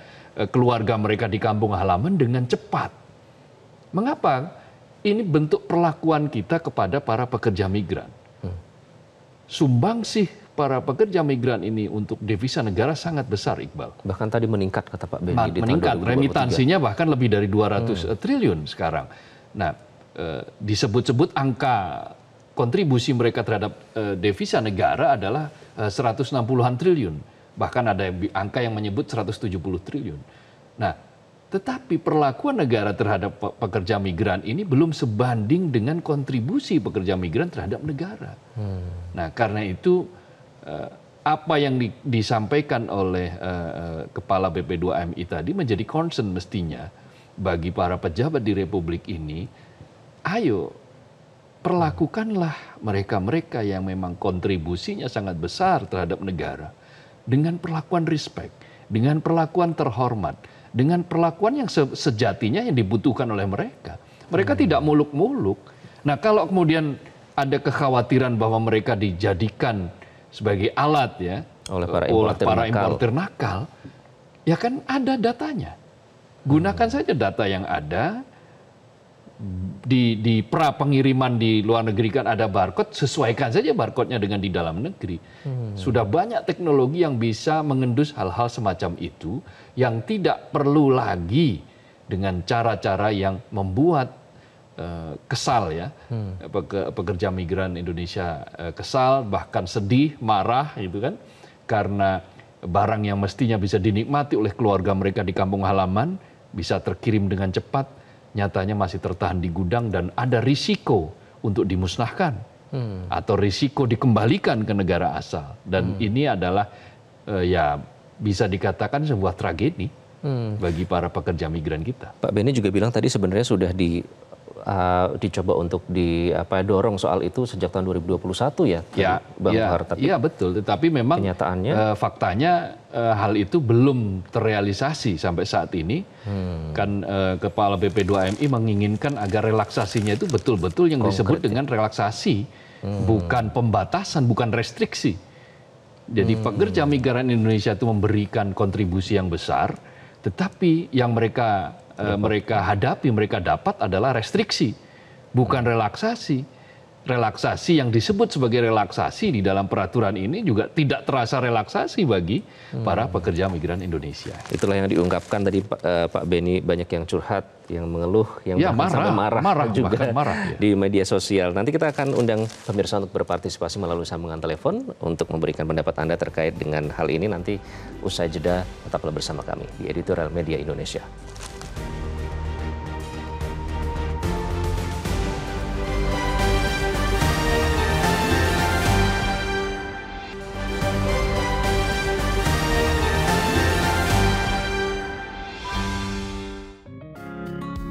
keluarga mereka di kampung halaman dengan cepat. Mengapa? ini bentuk perlakuan kita kepada para pekerja migran. Sumbangsih para pekerja migran ini untuk devisa negara sangat besar, Iqbal. Bahkan tadi meningkat kata Pak Beni di tahun Meningkat, 2023. remitansinya bahkan lebih dari 200 triliun sekarang. Nah, disebut-sebut angka kontribusi mereka terhadap devisa negara adalah 160-an triliun. Bahkan ada angka yang menyebut 170 triliun. Nah, tetapi perlakuan negara terhadap pekerja migran ini belum sebanding dengan kontribusi pekerja migran terhadap negara. Nah, karena itu apa yang disampaikan oleh Kepala BP2MI tadi menjadi concern mestinya bagi para pejabat di Republik ini. Ayo, perlakukanlah mereka-mereka yang memang kontribusinya sangat besar terhadap negara dengan perlakuan respect, dengan perlakuan terhormat, dengan perlakuan yang sejatinya yang dibutuhkan oleh mereka. Mereka tidak muluk-muluk. Nah, kalau kemudian ada kekhawatiran bahwa mereka dijadikan sebagai alat ya oleh para importer nakal, ya kan ada datanya. Gunakan saja data yang ada. Di pra pengiriman di luar negeri kan ada barcode, sesuaikan saja barcode-nya dengan di dalam negeri. Sudah banyak teknologi yang bisa mengendus hal-hal semacam itu, yang tidak perlu lagi dengan cara-cara yang membuat kesal ya, pekerja migran Indonesia kesal, bahkan sedih, marah gitu kan, karena barang yang mestinya bisa dinikmati oleh keluarga mereka di kampung halaman bisa terkirim dengan cepat, nyatanya masih tertahan di gudang dan ada risiko untuk dimusnahkan atau risiko dikembalikan ke negara asal. Dan ini adalah ya bisa dikatakan sebuah tragedi bagi para pekerja migran kita. Pak Beni juga bilang tadi sebenarnya sudah dicoba untuk dorong soal itu sejak tahun 2021 ya, Bang Bahar. Iya betul, tetapi memang kenyataannya, faktanya hal itu belum terrealisasi sampai saat ini. Kan Kepala BP2MI menginginkan agar relaksasinya itu betul-betul yang disebut dengan relaksasi, bukan pembatasan, bukan restriksi. Jadi pekerja migran Indonesia itu memberikan kontribusi yang besar, tetapi yang mereka hadapi, mereka dapat adalah restriksi, bukan relaksasi. Relaksasi yang disebut sebagai relaksasi di dalam peraturan ini juga tidak terasa relaksasi bagi para pekerja migran Indonesia. Itulah yang diungkapkan tadi Pak Beni, banyak yang curhat, yang mengeluh, yang bahkan sampai marah juga di media sosial. Nanti kita akan undang pemirsa untuk berpartisipasi melalui sambungan telepon untuk memberikan pendapat Anda terkait dengan hal ini. Nanti usai jeda tetaplah bersama kami di Editorial Media Indonesia.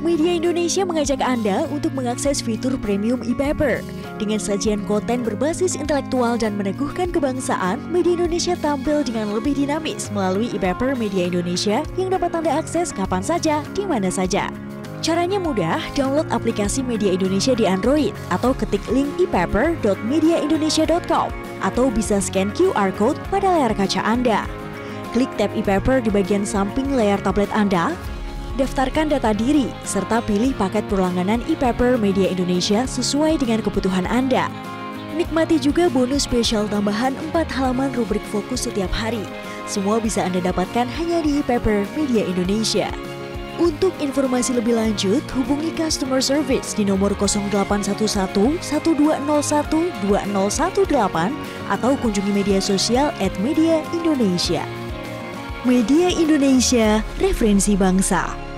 Media Indonesia mengajak Anda untuk mengakses fitur premium e-paper. Dengan sajian konten berbasis intelektual dan meneguhkan kebangsaan, Media Indonesia tampil dengan lebih dinamis melalui e-paper Media Indonesia yang dapat Anda akses kapan saja, di mana saja. Caranya mudah, download aplikasi Media Indonesia di Android atau ketik link e-paper.mediaindonesia.com atau bisa scan QR Code pada layar kaca Anda. Klik tab e-paper di bagian samping layar tablet Anda, daftarkan data diri, serta pilih paket perlangganan e-paper Media Indonesia sesuai dengan kebutuhan Anda. Nikmati juga bonus spesial tambahan 4 halaman rubrik fokus setiap hari. Semua bisa Anda dapatkan hanya di e-paper Media Indonesia. Untuk informasi lebih lanjut, hubungi customer service di nomor 0811 1201 2018 atau kunjungi media sosial @Media Indonesia. Media Indonesia, referensi bangsa.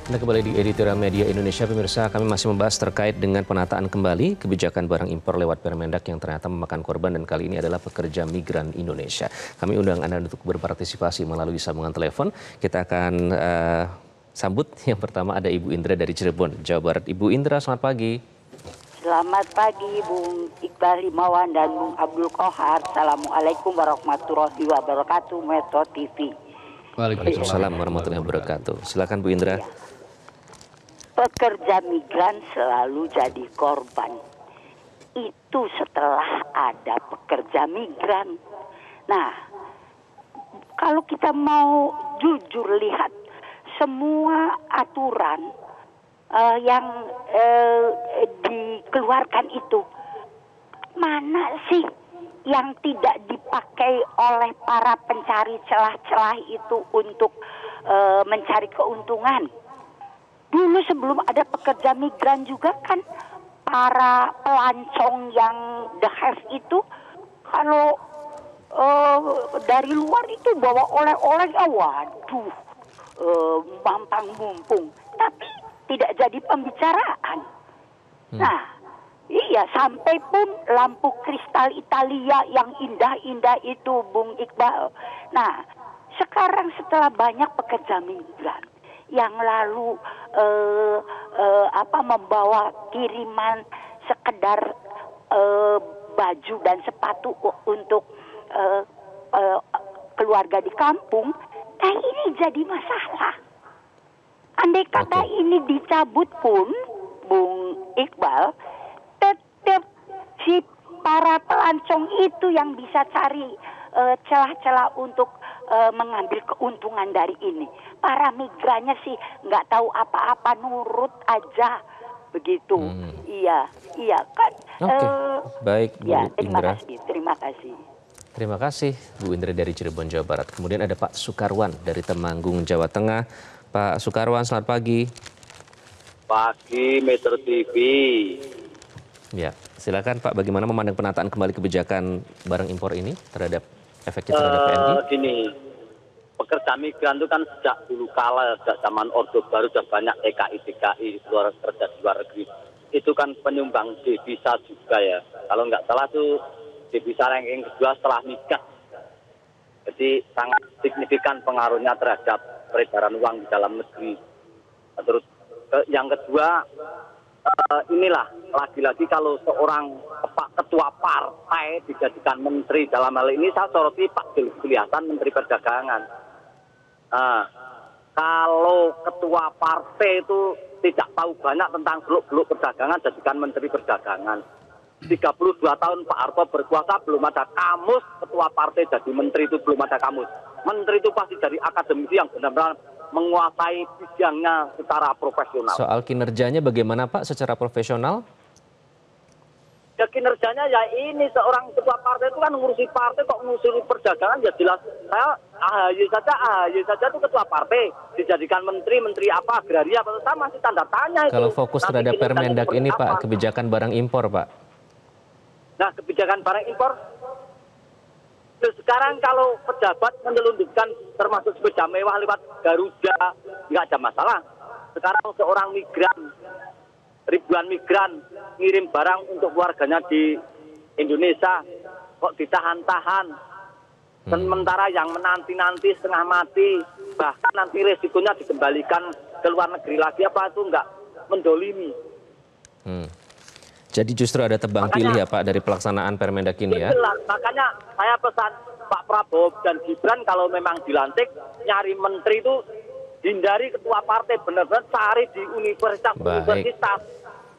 Anda kembali di Editorial Media Indonesia, pemirsa. Kami masih membahas terkait dengan penataan kembali kebijakan barang impor lewat Permendak yang ternyata memakan korban, dan kali ini adalah pekerja migran Indonesia. Kami undang Anda untuk berpartisipasi melalui sambungan telepon. Kita akan sambut yang pertama, ada Ibu Indra dari Cirebon, Jawa Barat. Ibu Indra, selamat pagi. Selamat pagi Bung Iqbal Himawan dan Bung Abdul Kohar. Assalamualaikum warahmatullahi wabarakatuh, Metro TV. Waalaikumsalam warahmatullahi wabarakatuh. Silakan Bu Indra. Ya. Pekerja migran selalu jadi korban. Itu setelah ada pekerja migran. Nah, kalau kita mau jujur lihat semua aturan yang dikeluarkan itu, mana sih yang tidak dipakai oleh para pencari celah-celah itu untuk mencari keuntungan? Dulu sebelum ada pekerja migran juga kan, para pelancong yang the have itu kalau dari luar itu bawa oleh-oleh, waduh, mampang mumpung, tapi tidak jadi pembicaraan. Nah, iya, sampai pun lampu kristal Italia yang indah-indah itu, Bung Iqbal. Nah, sekarang setelah banyak pekerja migran yang lalu membawa kiriman sekedar baju dan sepatu untuk keluarga di kampung, nah ini jadi masalah. Andai kata ini dicabut pun, Bung Iqbal, tetap si para pelancong itu yang bisa cari celah-celah untuk mengambil keuntungan dari ini. Para migrannya sih nggak tahu apa-apa, nurut aja begitu. Iya kan. Baik, Bu Indra. Terima kasih. Terima kasih, Bu Indra dari Cirebon, Jawa Barat. Kemudian ada Pak Sukarwan dari Temanggung, Jawa Tengah. Pak Sukarwan, selamat pagi. Pagi, Metro TV. Ya, silakan Pak. Bagaimana memandang penataan kembali kebijakan barang impor ini terhadap efeknya terhadap PMI? Gini, pekerja migran itu kan sejak dulu kala, sejak zaman Orde Baru sudah banyak TKI kerja di luar negeri. Itu kan penyumbang devisa juga ya. Kalau nggak salah tuh devisa ranking kedua setelah migas. Jadi sangat signifikan pengaruhnya terhadap peredaran uang di dalam negeri. Terus yang kedua, inilah lagi-lagi kalau seorang ketua partai dijadikan menteri, dalam hal ini saya soroti Pak Zulkifli Hasan, Menteri Perdagangan. Kalau ketua partai itu tidak tahu banyak tentang seluk-beluk perdagangan, jadikan Menteri Perdagangan. 32 tahun Pak Harto berkuasa belum ada kamus ketua partai jadi menteri, itu belum ada kamus. Menteri itu pasti dari akademisi yang benar-benar menguasai bidangnya secara profesional. Soal kinerjanya bagaimana Pak secara profesional? Ya kinerjanya ya ini, seorang ketua partai itu kan ngurusi partai, kok ngurusi perdagangan ya jelas. Saya AHY saja itu ketua partai, dijadikan menteri apa, agraria, saya masih tanda tanya itu. Kalau fokus terhadap Permendak ini Pak, kebijakan barang impor Pak. Nah, kebijakan barang impor, sekarang kalau pejabat menyelundupkan termasuk sepeda mewah lewat Garuda, nggak ada masalah. Sekarang seorang migran, ribuan migran ngirim barang untuk keluarganya di Indonesia, kok ditahan-tahan. Sementara yang menanti-nanti setengah mati, bahkan nanti resikonya dikembalikan ke luar negeri lagi, apa itu nggak mendolimi. Jadi justru ada tebang pilih ya Pak dari pelaksanaan Permendak ini ya? Jelas, makanya saya pesan Pak Prabowo dan Gibran kalau memang dilantik, nyari menteri itu hindari ketua partai, benar-benar cari di universitas.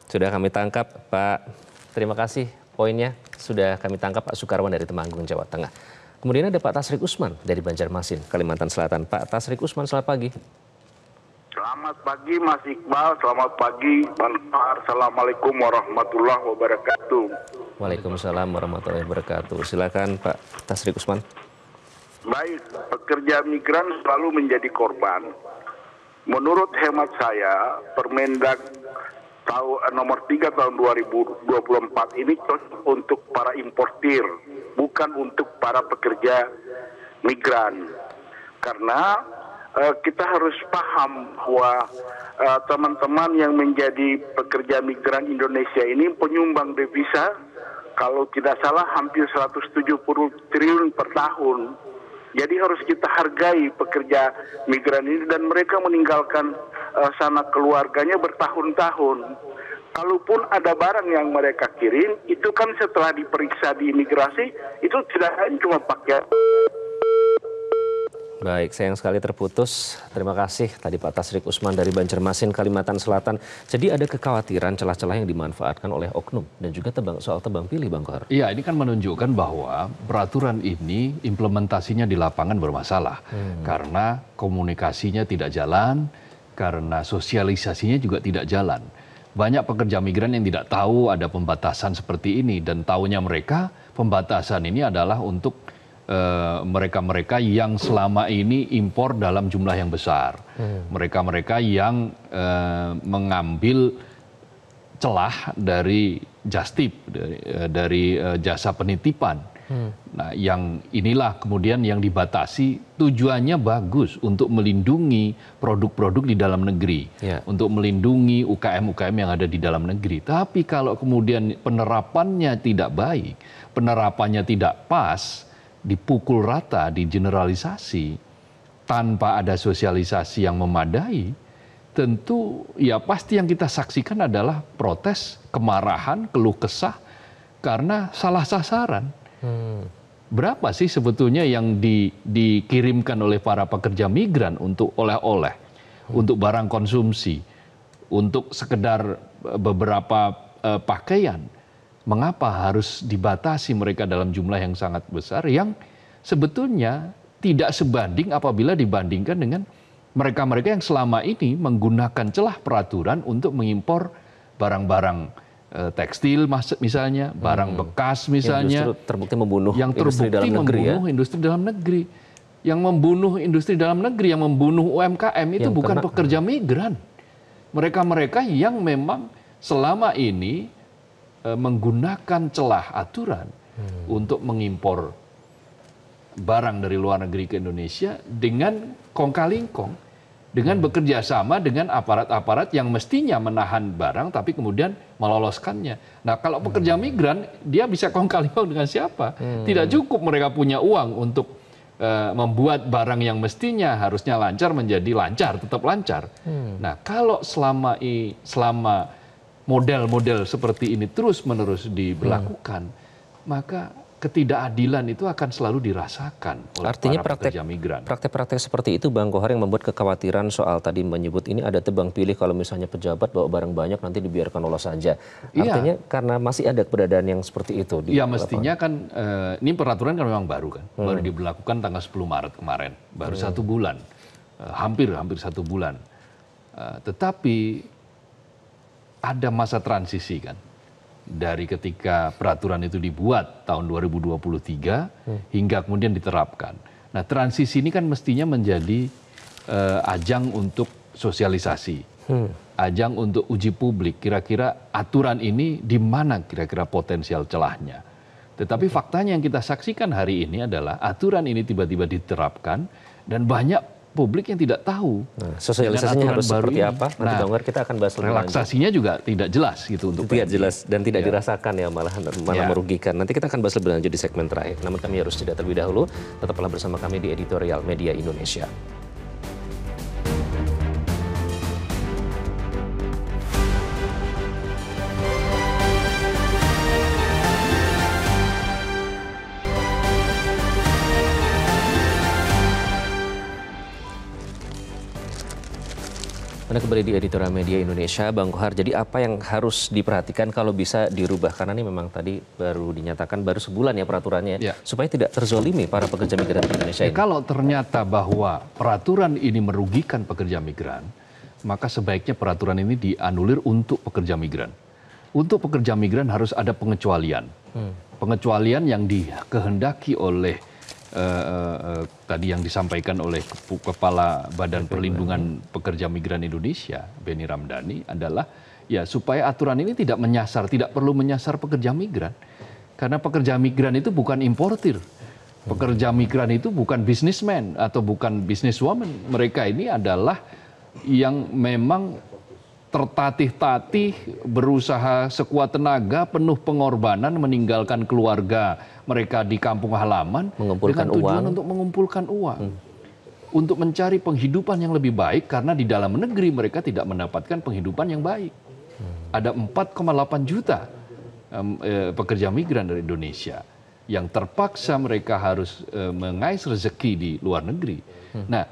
Sudah kami tangkap Pak, terima kasih poinnya. Sudah kami tangkap Pak Sukarwan dari Temanggung, Jawa Tengah. Kemudian ada Pak Tasrik Usman dari Banjarmasin, Kalimantan Selatan. Pak Tasrik Usman, selamat pagi. Selamat pagi Mas Iqbal, selamat pagi Bang Fahar. Assalamualaikum warahmatullahi wabarakatuh. Waalaikumsalam warahmatullahi wabarakatuh. Silakan Pak Tasrik Usman. Baik, pekerja migran selalu menjadi korban. Menurut hemat saya, Permendak nomor 3 tahun 2024 ini cocok untuk para importir, bukan untuk para pekerja migran. Karena kita harus paham bahwa teman-teman yang menjadi pekerja migran Indonesia ini penyumbang devisa, kalau tidak salah hampir 170 triliun per tahun. Jadi harus kita hargai pekerja migran ini, dan mereka meninggalkan sanak keluarganya bertahun-tahun. Kalaupun ada barang yang mereka kirim, itu kan setelah diperiksa di imigrasi, itu tidak lain cuma pakaian. Baik, sayang sekali terputus. Terima kasih tadi Pak Tasrik Usman dari Banjarmasin, Kalimantan Selatan. Jadi ada kekhawatiran celah-celah yang dimanfaatkan oleh oknum dan juga soal tebang pilih, Bang Kohar. Iya, ini kan menunjukkan bahwa peraturan ini implementasinya di lapangan bermasalah. Karena komunikasinya tidak jalan, karena sosialisasinya juga tidak jalan. Banyak pekerja migran yang tidak tahu ada pembatasan seperti ini, dan tahunya mereka pembatasan ini adalah untuk mereka-mereka yang selama ini impor dalam jumlah yang besar. Mereka-mereka yang mengambil celah dari Justip, dari jasa penitipan. Nah, yang inilah kemudian yang dibatasi, tujuannya bagus untuk melindungi produk-produk di dalam negeri, untuk melindungi UKM-UKM yang ada di dalam negeri. Tapi kalau kemudian penerapannya tidak baik, penerapannya tidak pas, dipukul rata, digeneralisasi, tanpa ada sosialisasi yang memadai, tentu ya pasti yang kita saksikan adalah protes, kemarahan, keluh kesah, karena salah sasaran. Berapa sih sebetulnya yang dikirimkan oleh para pekerja migran untuk oleh-oleh, untuk barang konsumsi, untuk sekedar beberapa pakaian? Mengapa harus dibatasi mereka dalam jumlah yang sangat besar yang sebetulnya tidak sebanding apabila dibandingkan dengan mereka-mereka yang selama ini menggunakan celah peraturan untuk mengimpor barang-barang tekstil misalnya, barang bekas misalnya, yang terbukti membunuh yang industri dalam negeri, industri dalam negeri. Yang membunuh industri dalam negeri, yang membunuh UMKM itu bukan pekerja migran. Mereka-mereka yang memang selama ini menggunakan celah aturan untuk mengimpor barang dari luar negeri ke Indonesia dengan kong-kalingkong, dengan bekerja sama dengan aparat-aparat yang mestinya menahan barang tapi kemudian meloloskannya. Nah, kalau pekerja migran, dia bisa kong-kalingkong dengan siapa? Tidak cukup mereka punya uang untuk membuat barang yang mestinya harusnya lancar menjadi lancar, tetap lancar. Nah, kalau selama model-model seperti ini terus-menerus diberlakukan, maka ketidakadilan itu akan selalu dirasakan oleh para pekerja migran. Praktek-praktek seperti itu, Bang Kohar, yang membuat kekhawatiran soal tadi menyebut ini ada tebang pilih kalau misalnya pejabat bawa barang banyak nanti dibiarkan lolos saja. Artinya karena masih ada keberadaan yang seperti itu. Iya, mestinya kan ini peraturan kan memang baru kan, baru diberlakukan tanggal 10 Maret kemarin, baru 1 bulan, hampir 1 bulan. Tetapi ada masa transisi kan, dari ketika peraturan itu dibuat tahun 2023 hingga kemudian diterapkan. Nah, transisi ini kan mestinya menjadi ajang untuk sosialisasi, ajang untuk uji publik, kira-kira aturan ini di mana kira-kira potensial celahnya. Tetapi faktanya yang kita saksikan hari ini adalah aturan ini tiba-tiba diterapkan dan banyak publik yang tidak tahu. Nah, sosialisasinya harus seperti apa? Nanti Bang Kohar kita akan bahas lebih lanjut. Relaksasinya juga tidak jelas gitu untuk tidak jelas dan tidak dirasakan ya, malah merugikan. Nanti kita akan bahas lebih lanjut di segmen terakhir. Namun kami harus jeda terlebih dahulu. Tetaplah bersama kami di Editorial Media Indonesia. Anda kembali di Editorial Media Indonesia, Bang Kohar. Jadi apa yang harus diperhatikan kalau bisa dirubah? Karena ini memang tadi baru dinyatakan baru sebulan ya peraturannya, supaya tidak terzolimi para pekerja migran di Indonesia ini. Kalau ternyata bahwa peraturan ini merugikan pekerja migran, maka sebaiknya peraturan ini dianulir untuk pekerja migran. Untuk pekerja migran harus ada pengecualian. Pengecualian yang dikehendaki oleh tadi yang disampaikan oleh Kepala Badan Perlindungan Pekerja Migran Indonesia, Benny Ramdhani, adalah ya supaya aturan ini tidak menyasar, tidak perlu menyasar pekerja migran. Karena pekerja migran itu bukan importir. Pekerja migran itu bukan businessman atau bukan businesswoman. Mereka ini adalah yang memang tertatih-tatih, berusaha sekuat tenaga, penuh pengorbanan, meninggalkan keluarga mereka di kampung halaman dengan tujuan untuk mengumpulkan uang, untuk mencari penghidupan yang lebih baik, karena di dalam negeri mereka tidak mendapatkan penghidupan yang baik. Ada 4,8 juta pekerja migran dari Indonesia. yang terpaksa mereka harus mengais rezeki di luar negeri. Nah,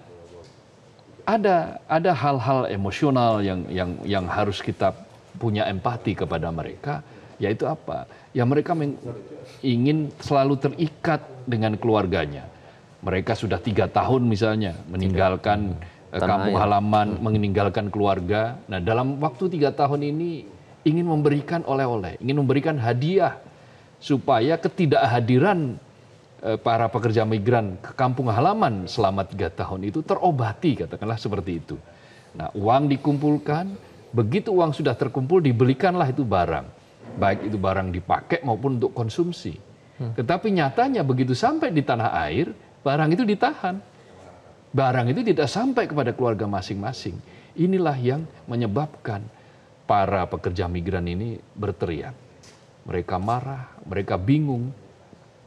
ada hal-hal emosional yang harus kita punya empati kepada mereka, yaitu apa? Ya mereka ingin selalu terikat dengan keluarganya. Mereka sudah 3 tahun misalnya meninggalkan kampung halaman, meninggalkan keluarga. Nah, dalam waktu 3 tahun ini ingin memberikan oleh-oleh, ingin memberikan hadiah supaya ketidakhadiran para pekerja migran ke kampung halaman selama 3 tahun itu terobati, katakanlah seperti itu. Nah, uang dikumpulkan, begitu uang sudah terkumpul dibelikanlah itu barang, baik itu barang dipakai maupun untuk konsumsi. Tetapi nyatanya begitu sampai di tanah air, barang itu ditahan. Barang itu tidak sampai kepada keluarga masing-masing. Inilah yang menyebabkan para pekerja migran ini berteriak. Mereka marah, mereka bingung,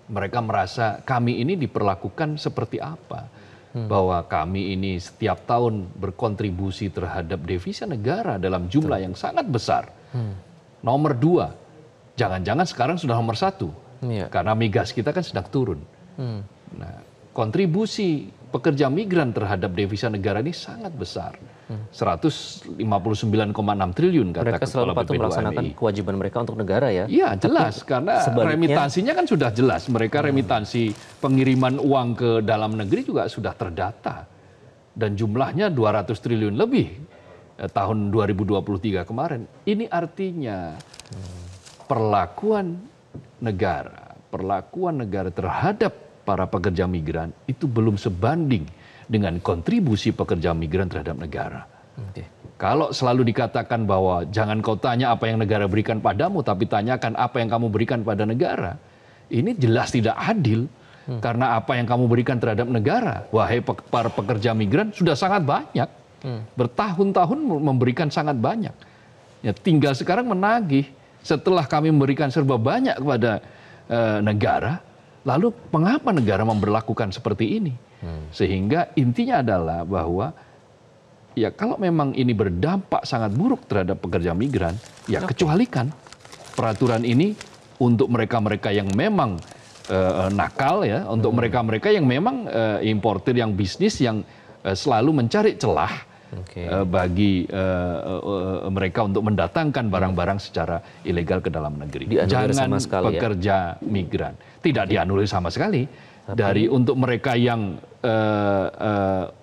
mereka merasa kami ini diperlakukan seperti apa. Bahwa kami ini setiap tahun berkontribusi terhadap devisa negara dalam jumlah yang sangat besar. Nomor 2, jangan-jangan sekarang sudah nomor 1. Karena migas kita kan sedang turun. Nah, kontribusi pekerja migran terhadap devisa negara ini sangat besar. 159,6 triliun kata mereka selalu patuh melaksanakan kewajiban mereka untuk negara ya. Iya jelas, karena remitansinya kan sudah jelas. Mereka remitansi pengiriman uang ke dalam negeri juga sudah terdata. Dan jumlahnya 200 triliun lebih tahun 2023 kemarin. Ini artinya perlakuan negara terhadap para pekerja migran itu belum sebanding dengan kontribusi pekerja migran terhadap negara. Kalau selalu dikatakan bahwa jangan kau tanya apa yang negara berikan padamu, tapi tanyakan apa yang kamu berikan pada negara. Ini jelas tidak adil, karena apa yang kamu berikan terhadap negara, wahai para pekerja migran, sudah sangat banyak. Bertahun-tahun memberikan sangat banyak. Ya, tinggal sekarang menagih, setelah kami memberikan serba banyak kepada negara, lalu mengapa negara memperlakukan seperti ini? Sehingga intinya adalah bahwa ya kalau memang ini berdampak sangat buruk terhadap pekerja migran, ya kecualikan peraturan ini untuk mereka-mereka yang memang nakal ya, untuk mereka-mereka yang memang importir yang bisnis yang selalu mencari celah bagi mereka untuk mendatangkan barang-barang secara ilegal ke dalam negeri. Jangan pekerja migran. Tidak dianulir sama sekali. Dari untuk mereka yang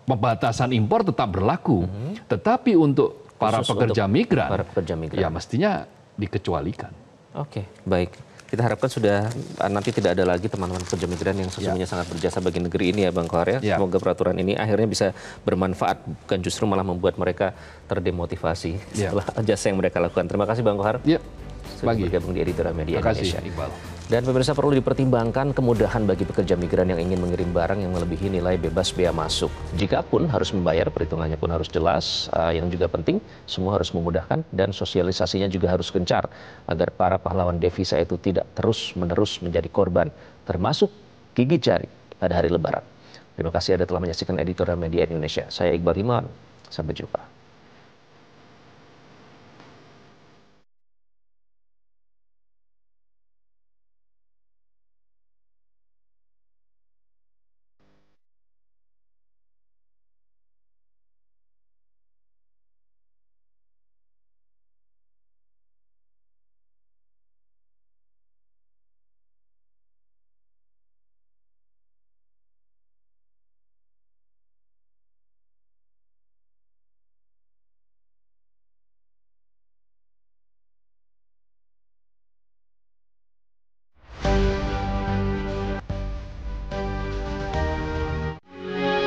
pembatasan impor tetap berlaku, tetapi untuk para pekerja migran, ya mestinya dikecualikan. Oke, baik. Kita harapkan sudah nanti tidak ada lagi teman-teman pekerja migran yang sesungguhnya sangat berjasa bagi negeri ini ya Bang Kohar ya. Semoga peraturan ini akhirnya bisa bermanfaat, bukan justru malah membuat mereka terdemotivasi setelah jasa yang mereka lakukan. Terima kasih Bang Kohar. Sudah bergabung di Editorial Media Indonesia. Iqbal. Dan pemirsa, perlu dipertimbangkan kemudahan bagi pekerja migran yang ingin mengirim barang yang melebihi nilai bebas bea masuk. Jika pun harus membayar, perhitungannya pun harus jelas. Yang juga penting, semua harus memudahkan dan sosialisasinya juga harus gencar agar para pahlawan devisa itu tidak terus-menerus menjadi korban, termasuk gigit jari pada hari Lebaran. Terima kasih Anda telah menyaksikan Editorial Media Indonesia. Saya Iqbal Himawan. Sampai jumpa.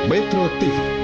Metro TV